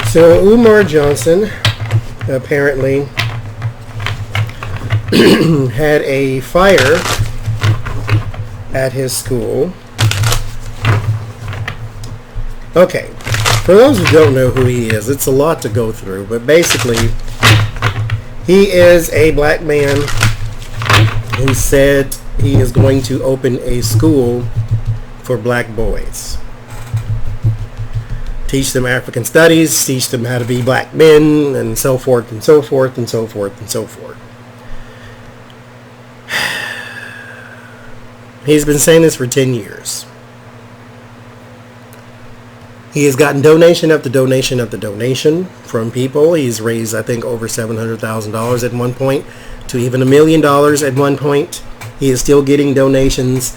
So Umar Johnson apparently had a fire at his school. Okay, for those who don't know who he is, it's a lot to go through, but basically he is a black man who said he is going to open a school for black boys. Teach them African studies, teach them how to be black men, and so forth and so forth and so forth and so forth. He's been saying this for 10 years. He has gotten donation after donation after donation from people. He's raised, I think, over $700,000 at one point to even $1 million at one point. He is still getting donations.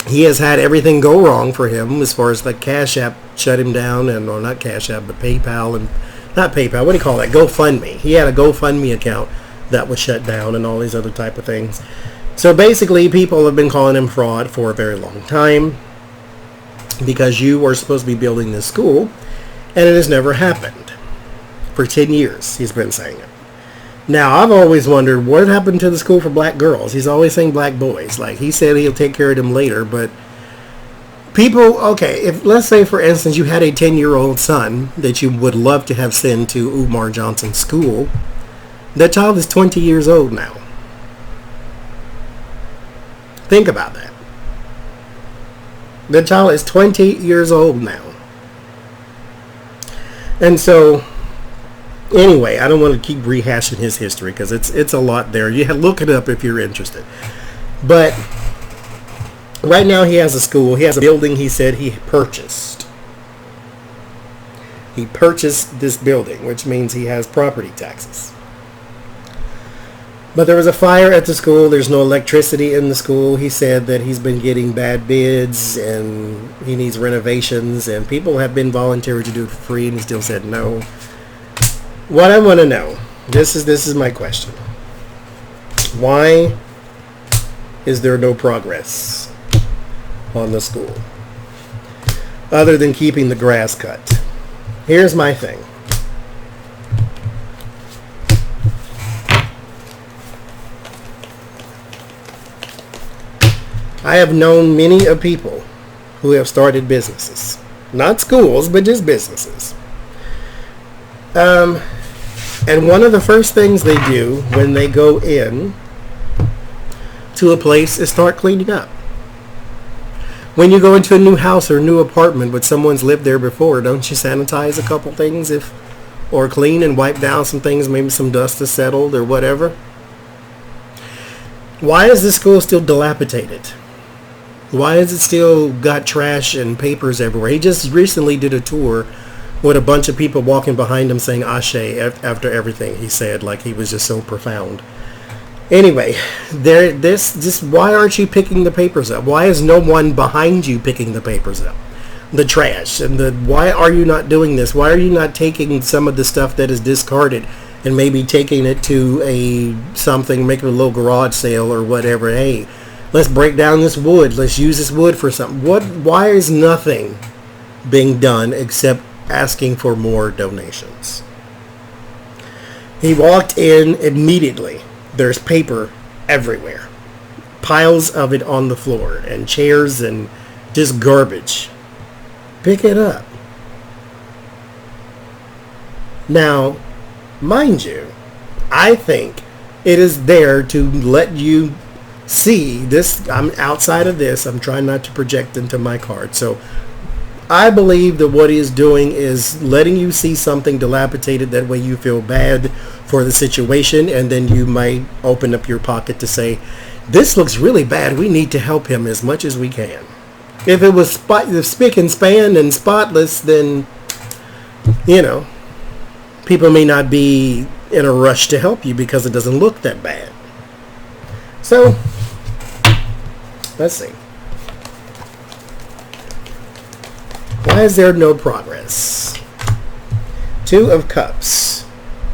He has had everything go wrong for him as far as like Cash App shut him down, and or not Cash App, but PayPal, and not PayPal, what do you call that? GoFundMe. He had a GoFundMe account that was shut down and all these other type of things. So basically people have been calling him fraud for a very long time because you were supposed to be building this school and it has never happened. For 10 years he's been saying it. Now I've always wondered what happened to the school for black girls. He's always saying black boys. Like he said he'll take care of them later, but people, okay, if let's say for instance you had a 10-year-old son that you would love to have sent to Umar Johnson's school. That child is 20 years old now. Think about that. The child is 20 years old now. And so, anyway, I don't want to keep rehashing his history because it's a lot there. You look it up if you're interested. But right now he has a school. He has a building he said he purchased. He purchased this building, which means he has property taxes. But there was a fire at the school. There's no electricity in the school. He said that he's been getting bad bids and he needs renovations, and people have been volunteering to do it for free, and he still said no. What I want to know, this is my question. Why is there no progress on the school other than keeping the grass cut? Here's my thing. I have known many of people who have started businesses. Not schools, but just businesses. And one of the first things they do when they go in to a place is start cleaning up. When you go into a new house or a new apartment but someone's lived there before, don't you sanitize a couple things or clean and wipe down some things, maybe some dust has settled or whatever? Why is this school still dilapidated? Why is it still got trash and papers everywhere? He just recently did a tour with a bunch of people walking behind him saying Ashe after everything he said, like he was just so profound. Anyway, why aren't you picking the papers up? Why is no one behind you picking the papers up? The trash and why are you not doing this? Why are you not taking some of the stuff that is discarded and maybe taking it to making a little garage sale or whatever? Hey, let's break down this wood. Let's use this wood for something. Why is nothing being done except asking for more donations? He walked in immediately. There's paper everywhere. Piles of it on the floor and chairs and just garbage. Pick it up. Now, mind you, I think it is there to let you see this. I'm outside of this. I'm trying not to project into my card. So I believe that what he is doing is letting you see something dilapidated. That way you feel bad for the situation, and then you might open up your pocket to say, this looks really bad. We need to help him as much as we can. If it was spick and span and spotless, then, people may not be in a rush to help you because it doesn't look that bad. So, let's see. Why is there no progress? 2 of Cups.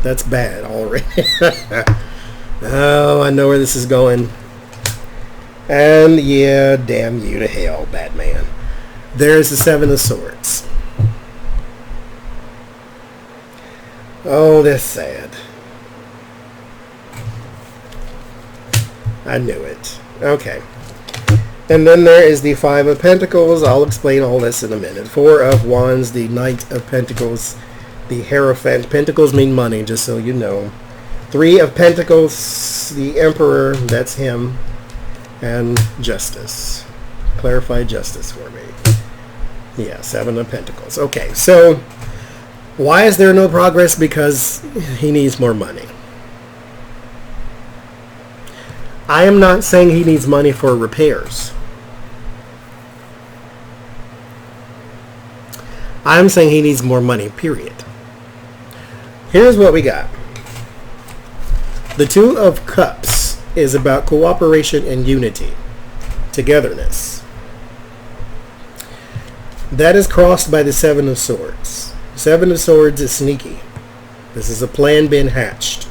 That's bad already. Oh, I know where this is going. And yeah, damn you to hell, Batman. There's the 7 of Swords. Oh, that's sad. I knew it. Okay. And then there is the Five of Pentacles. I'll explain all this in a minute. Four of Wands, the Knight of Pentacles, the Hierophant. Pentacles mean money, just so you know. Three of Pentacles, the Emperor, that's him, and Justice. Clarify Justice for me. Yeah, Seven of Pentacles. Okay, so why is there no progress? Because he needs more money. I am not saying he needs money for repairs. I'm saying he needs more money, period. Here's what we got. The Two of Cups is about cooperation and unity, togetherness. That is crossed by the Seven of Swords. Seven of Swords is sneaky. This is a plan being hatched.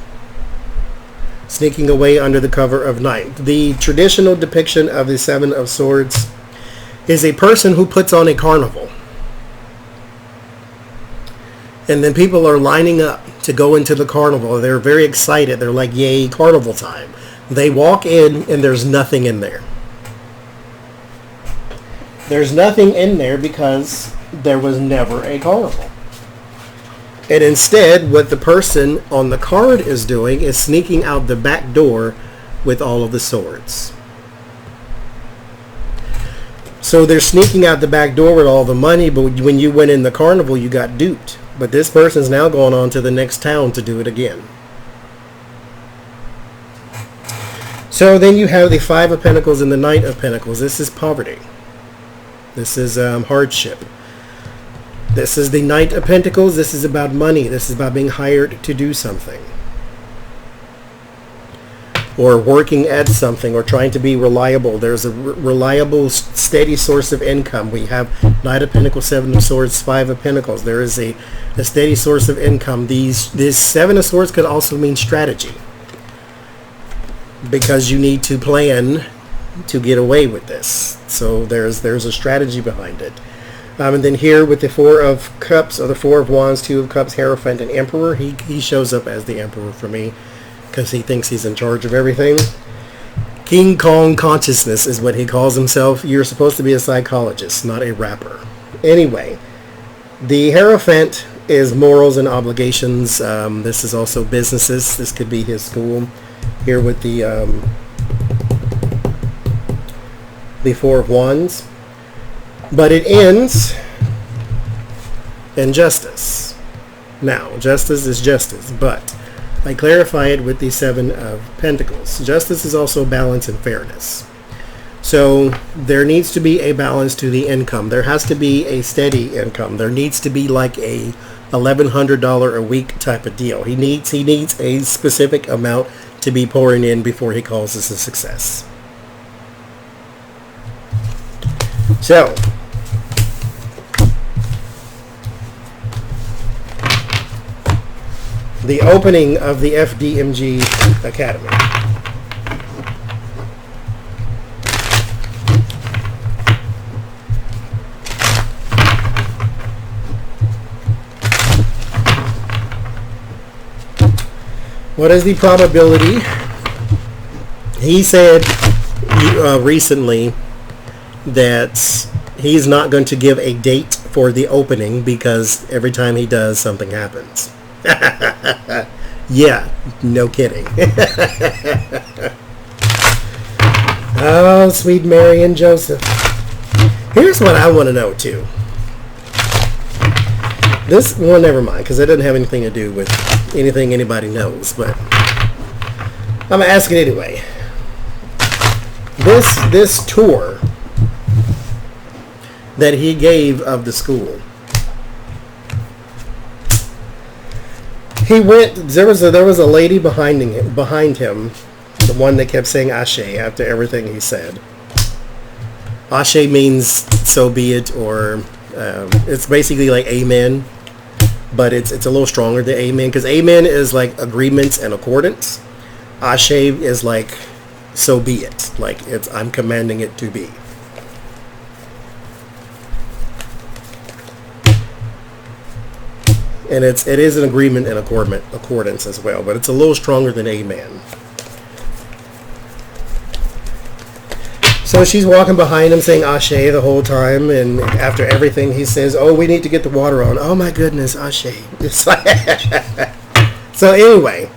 Sneaking away under the cover of night. The traditional depiction of the Seven of Swords is a person who puts on a carnival. And then people are lining up to go into the carnival. They're very excited. They're like, yay, carnival time. They walk in and there's nothing in there. There's nothing in there because there was never a carnival. And instead, what the person on the card is doing is sneaking out the back door with all of the swords. So they're sneaking out the back door with all the money, but when you went in the carnival, you got duped. But this person's now going on to the next town to do it again. So then you have the Five of Pentacles and the Knight of Pentacles. This is poverty. This is hardship. This is the Knight of Pentacles. This is about money. This is about being hired to do something. Or working at something, or trying to be reliable. There's a reliable, steady source of income. We have Knight of Pentacles, Seven of Swords, Five of Pentacles. There is a steady source of income. This Seven of Swords could also mean strategy. Because you need to plan to get away with this. So there's a strategy behind it. And then here with the Four of Cups, or the Four of Wands, Two of Cups, Hierophant, and Emperor, he shows up as the Emperor for me. Because he thinks he's in charge of everything. King Kong consciousness is what he calls himself. You're supposed to be a psychologist, not a rapper. Anyway, the Hierophant is morals and obligations. This is also businesses. This could be his school. Here with the Four of Wands. But it ends in justice. Now, justice is justice, but I clarify it with the Seven of Pentacles. Justice is also balance and fairness. So there needs to be a balance to the income. There has to be a steady income. There needs to be like a $1,100 a week type of deal. He needs a specific amount to be pouring in before he calls this a success. So the opening of the FDMG Academy. What is the probability? He said recently that he's not going to give a date for the opening because every time he does, something happens. Yeah, no kidding. Oh, sweet Mary and Joseph. Here's what I want to know too. Well, never mind, because it doesn't have anything to do with anything anybody knows, but I'm gonna ask it anyway. This tour that he gave of the school, he went. There was a lady behind him, the one that kept saying "Ashe" after everything he said. Ashe means "so be it," or it's basically like "Amen," but it's a little stronger than "Amen" because "Amen" is like agreements and accordance. Ashe is like "so be it," like I'm commanding it to be. And it is an agreement and accordance as well, but it's a little stronger than amen. So she's walking behind him saying Ashe the whole time, and after everything he says, oh, we need to get the water on. Oh my goodness, Ashe. It's like so anyway,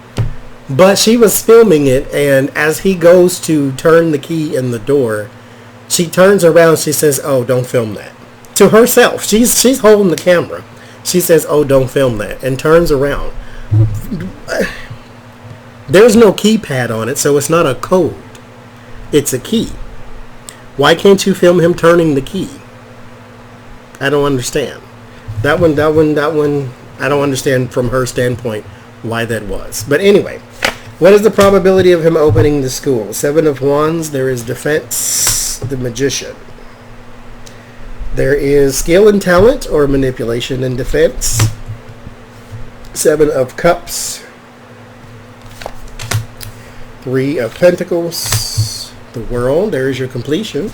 but she was filming it, and as he goes to turn the key in the door, she turns around, she says, oh, don't film that. To herself. She's holding the camera. She says, oh, don't film that, and turns around. There's no keypad on it, so it's not a code. It's a key. Why can't you film him turning the key? I don't understand. That one, I don't understand from her standpoint why that was. But anyway, what is the probability of him opening the school? 7 of Wands, there is defense, the Magician. There is skill and talent or manipulation and defense. 7 of Cups. 3 of Pentacles. The World. There is your completion.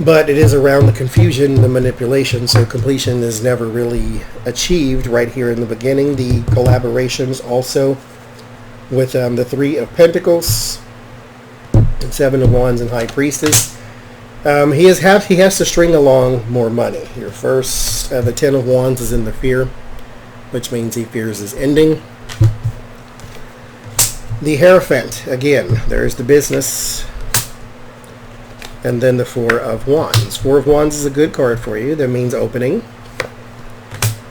But it is around the confusion, the manipulation, so completion is never really achieved right here in the beginning. The collaborations also with the 3 of Pentacles. And 7 of Wands and High Priestess. He has to string along more money. Here first, the 10 of Wands is in the fear, which means he fears his ending. The Hierophant, again, there's the business. And then the 4 of Wands. 4 of Wands is a good card for you. That means opening.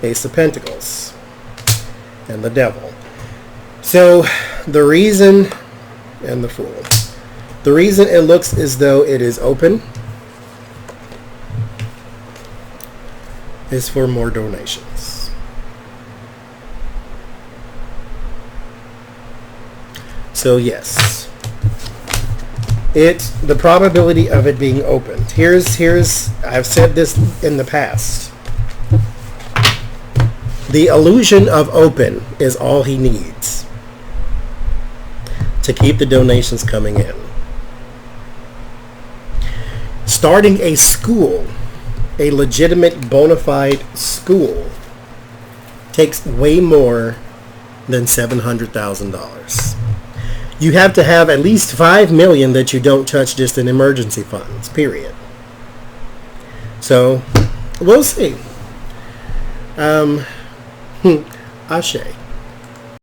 Ace of Pentacles. And the Devil. So, the reason, and the Fool. The reason it looks as though it is open is for more donations. So yes, the probability of it being opened. Here's I've said this in the past. The illusion of open is all he needs to keep the donations coming in. Starting a school, a legitimate bona fide school, takes way more than $700,000. You have to have at least $5 million that you don't touch just in emergency funds, period. So, we'll see. Ashe.